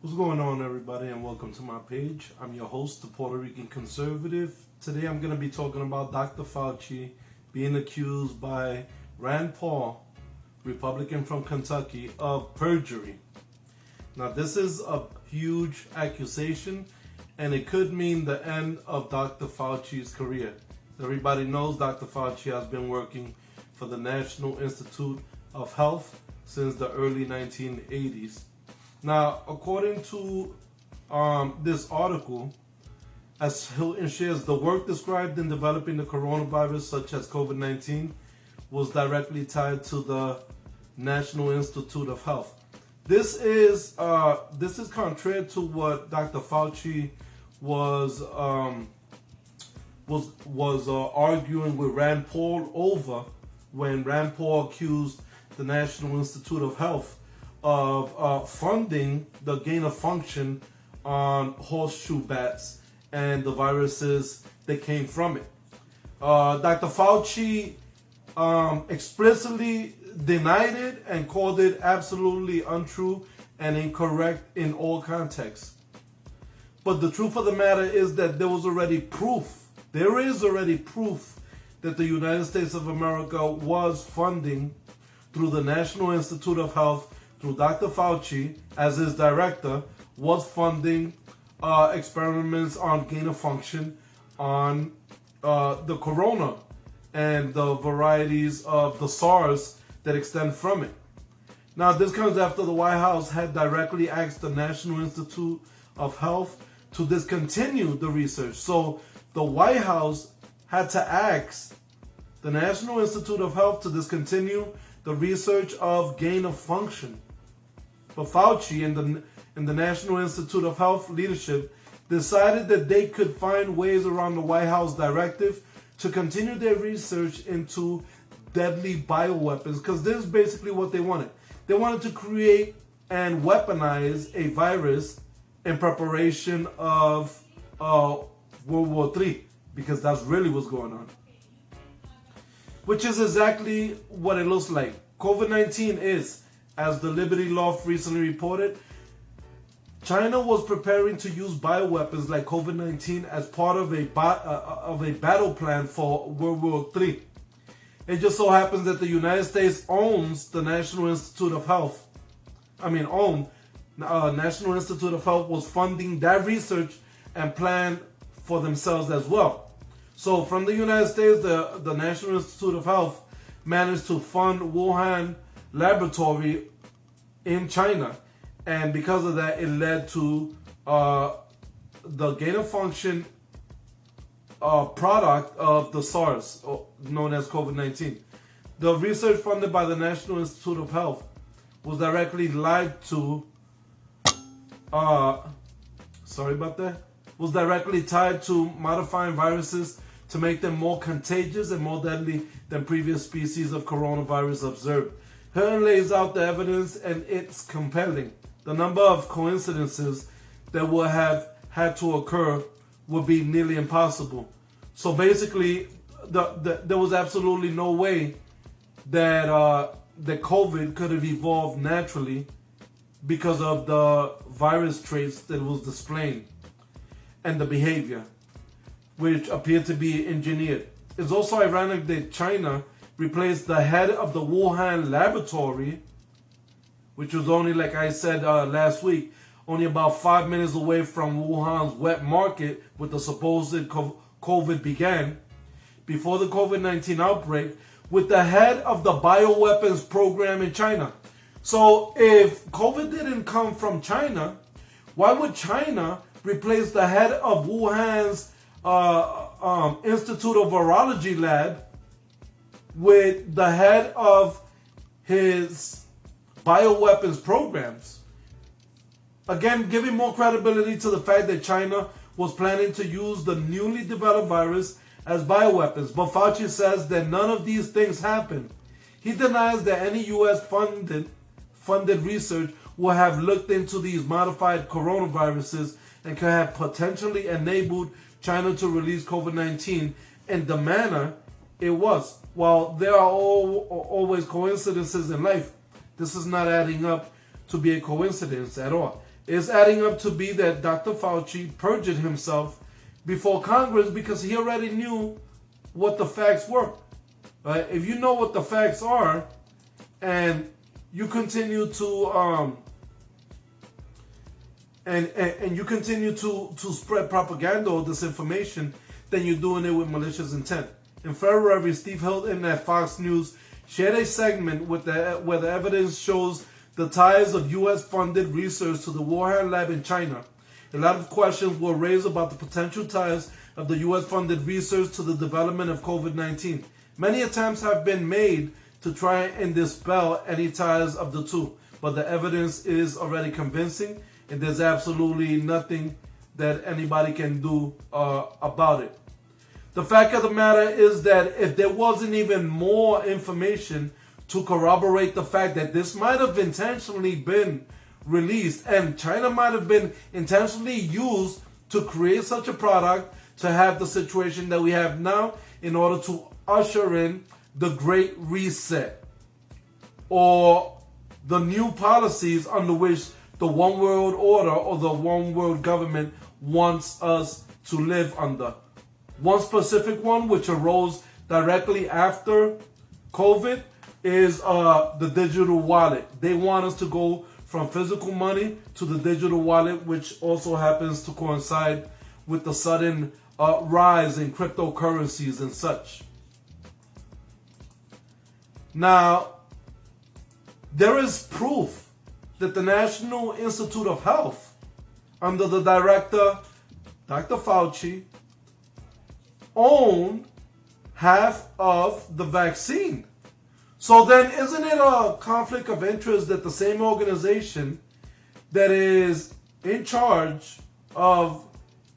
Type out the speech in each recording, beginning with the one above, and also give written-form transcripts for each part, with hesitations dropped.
What's going on, everybody, and welcome to my page. I'm your host, the Puerto Rican Conservative. Today I'm going to be talking about Dr. Fauci being accused by Rand Paul, Republican from Kentucky, of perjury. Now, this is a huge accusation, and it could mean the end of Dr. Fauci's career. Everybody knows Dr. Fauci has been working for the National Institute of Health since the early 1980s. Now, according to this article, as Hilton shares, the work described in developing the coronavirus, such as COVID-19, was directly tied to the National Institute of Health. This is contrary to what Dr. Fauci was arguing with Rand Paul over when Rand Paul accused the National Institute of Health of funding the gain of function on horseshoe bats and the viruses that came from it. Dr. Fauci explicitly denied it and called it absolutely untrue and incorrect in all contexts. But the truth of the matter is that there is already proof that the United States of America was funding through the National Institute of Health, through Dr. Fauci, as his director, was funding experiments on gain of function on the corona and the varieties of the SARS that extend from it. Now, this comes after the White House had directly asked the National Institute of Health to discontinue the research. So the White House had to ask the National Institute of Health to discontinue the research of gain of function. But Fauci and the National Institute of Health leadership decided that they could find ways around the White House directive to continue their research into deadly bioweapons, because this is basically what they wanted. They wanted to create and weaponize a virus in preparation of World War III, because that's really what's going on. Which is exactly what it looks like. COVID-19 is, as the Liberty Loft recently reported, China was preparing to use bioweapons like COVID-19 as part of a battle plan for World War III. It just so happens that the United States owns the National Institute of Health. National Institute of Health was funding that research and plan for themselves as well. So from the United States, the National Institute of Health managed to fund Wuhan laboratory in China, and because of that, it led to the gain of function product of the SARS, known as COVID-19. The research funded by the National Institute of Health was directly tied to modifying viruses to make them more contagious and more deadly than previous species of coronavirus observed. Hearn lays out the evidence, and it's compelling. The number of coincidences that would have had to occur would be nearly impossible. So basically, there was absolutely no way that COVID could have evolved naturally because of the virus traits that it was displaying and the behavior, which appeared to be engineered. It's also ironic that China replaced the head of the Wuhan laboratory, which was only, like I said last week, only about 5 minutes away from Wuhan's wet market where the supposed COVID began, before the COVID-19 outbreak, with the head of the bioweapons program in China. So if COVID didn't come from China, why would China replace the head of Wuhan's Institute of Virology lab with the head of his bioweapons programs? Again, giving more credibility to the fact that China was planning to use the newly developed virus as bioweapons. But Fauci says that none of these things happened. He denies that any U.S. funded research will have looked into these modified coronaviruses and could have potentially enabled China to release COVID-19 in the manner it was. While there are always coincidences in life, this is not adding up to be a coincidence at all. is adding up to be that Dr. Fauci perjured himself before Congress because he already knew what the facts were. Right? If you know what the facts are, and you continue to and you continue to spread propaganda or disinformation, then you're doing it with malicious intent. In February, Steve Hilton at Fox News shared a segment where the evidence shows the ties of U.S.-funded research to the Wuhan lab in China. A lot of questions were raised about the potential ties of the U.S.-funded research to the development of COVID-19. Many attempts have been made to try and dispel any ties of the two, but the evidence is already convincing, and there's absolutely nothing that anybody can do about it. The fact of the matter is that if there wasn't even more information to corroborate the fact that this might have intentionally been released and China might have been intentionally used to create such a product to have the situation that we have now in order to usher in the Great Reset or the new policies under which the One World Order or the One World Government wants us to live under. One specific one which arose directly after COVID is the digital wallet. They want us to go from physical money to the digital wallet, which also happens to coincide with the sudden rise in cryptocurrencies and such. Now, there is proof that the National Institute of Health, under the director, Dr. Fauci, owned half of the vaccine. So then, isn't it a conflict of interest that the same organization that is in charge of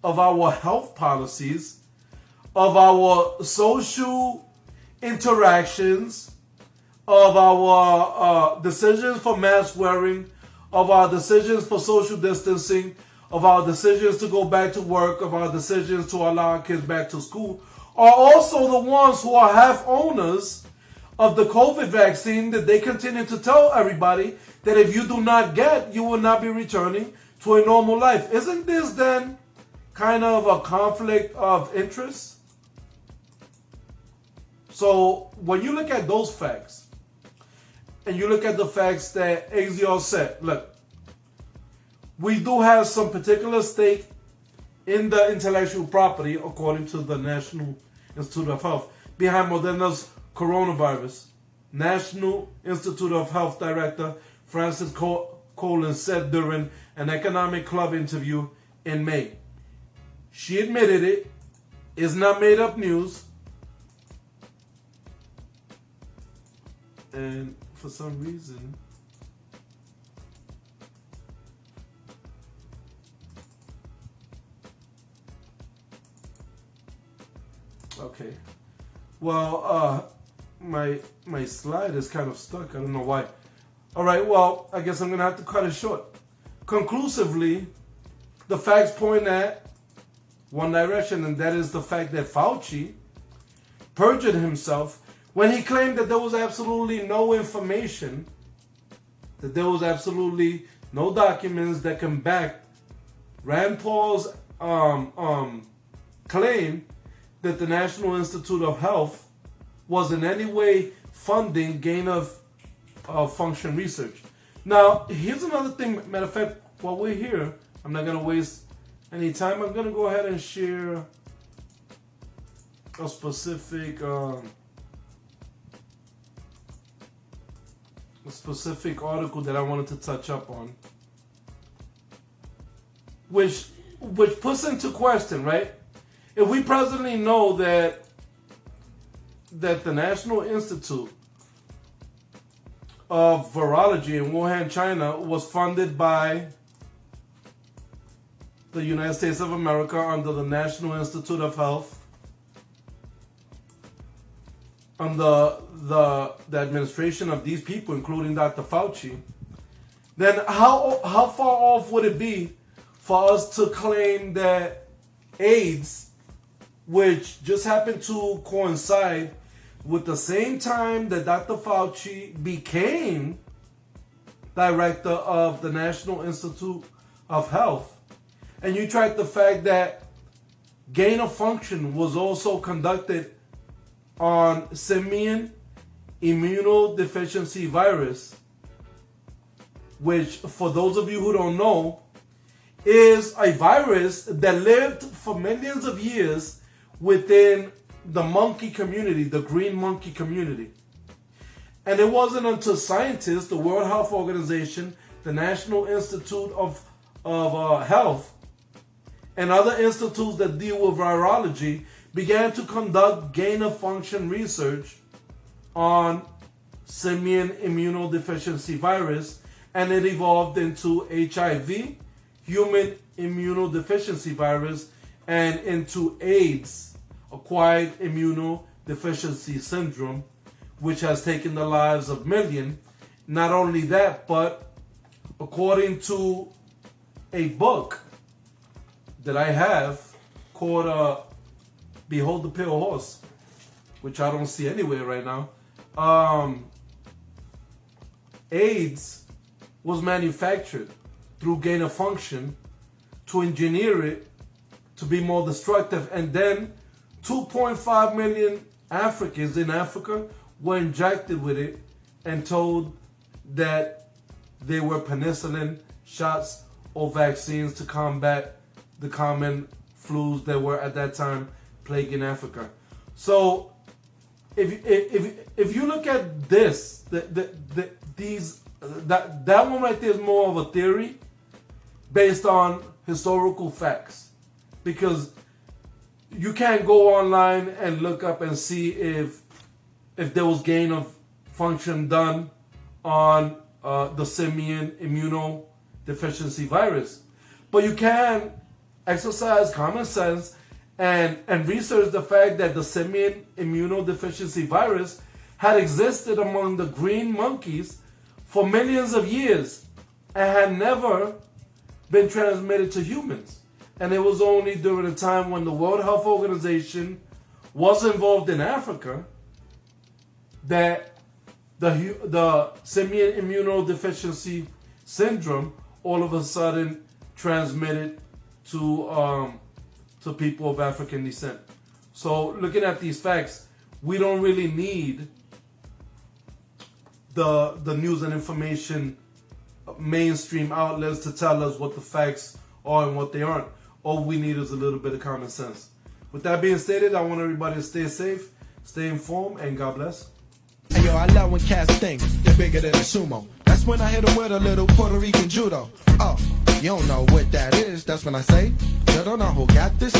our health policies, of our social interactions, of our decisions for mask wearing, of our decisions for social distancing, of our decisions to go back to work, of our decisions to allow our kids back to school, are also the ones who are half owners of the COVID vaccine, that they continue to tell everybody that if you do not get, you will not be returning to a normal life. Isn't this then kind of a conflict of interest? So when you look at those facts, and you look at the facts that Axios said, look, we do have some particular stake in the intellectual property, according to the National Institute of Health, behind Moderna's coronavirus. National Institute of Health Director Francis Collins said during an Economic Club interview in May. She admitted it. It's not made up news. And for some reason, okay. Well, my slide is kind of stuck. I don't know why. All right, well, I guess I'm going to have to cut it short. Conclusively, the facts point at one direction, and that is the fact that Fauci perjured himself when he claimed that there was absolutely no information, that there was absolutely no documents that can back Rand Paul's claim that the National Institute of Health was in any way funding gain of function research. Now, here's another thing. Matter of fact, while we're here, I'm not going to waste any time. I'm going to go ahead and share a specific article that I wanted to touch up on, which puts into question, right? If we presently know that the National Institute of Virology in Wuhan, China, was funded by the United States of America under the National Institute of Health, under the administration of these people, including Dr. Fauci, then how far off would it be for us to claim that AIDS, which just happened to coincide with the same time that Dr. Fauci became director of the National Institute of health, and you track the fact that gain of function was also conducted on simian immunodeficiency virus, which, for those of you who don't know, is a virus that lived for millions of years within the monkey community, the green monkey community. And it wasn't until scientists, the World Health Organization, the National Institute of Health, and other institutes that deal with virology began to conduct gain-of-function research on simian immunodeficiency virus, and it evolved into HIV, human immunodeficiency virus, and into AIDS, acquired immunodeficiency syndrome, which has taken the lives of millions. Not only that, but according to a book that I have called Behold the Pale Horse, which I don't see anywhere right now, AIDS was manufactured through gain of function to engineer it to be more destructive, and then 2.5 million Africans in Africa were injected with it and told that they were penicillin shots or vaccines to combat the common flus that were at that time plaguing Africa. So if you look at this, that one right there is more of a theory based on historical facts, because you can't go online and look up and see if there was gain of function done on the simian immunodeficiency virus. But you can exercise common sense and research the fact that the simian immunodeficiency virus had existed among the green monkeys for millions of years and had never been transmitted to humans. And it was only during the time when the World Health Organization was involved in Africa that the simian immunodeficiency syndrome all of a sudden transmitted to people of African descent. So looking at these facts, we don't really need the news and information mainstream outlets to tell us what the facts are and what they aren't. All we need is a little bit of common sense. With that being stated, I want everybody to stay safe, stay informed, and God bless. Hey yo, I love when cats think they're bigger than a sumo. That's when I hit them with a little Puerto Rican judo. Oh, you don't know what that is. That's when I say, you don't know who got this.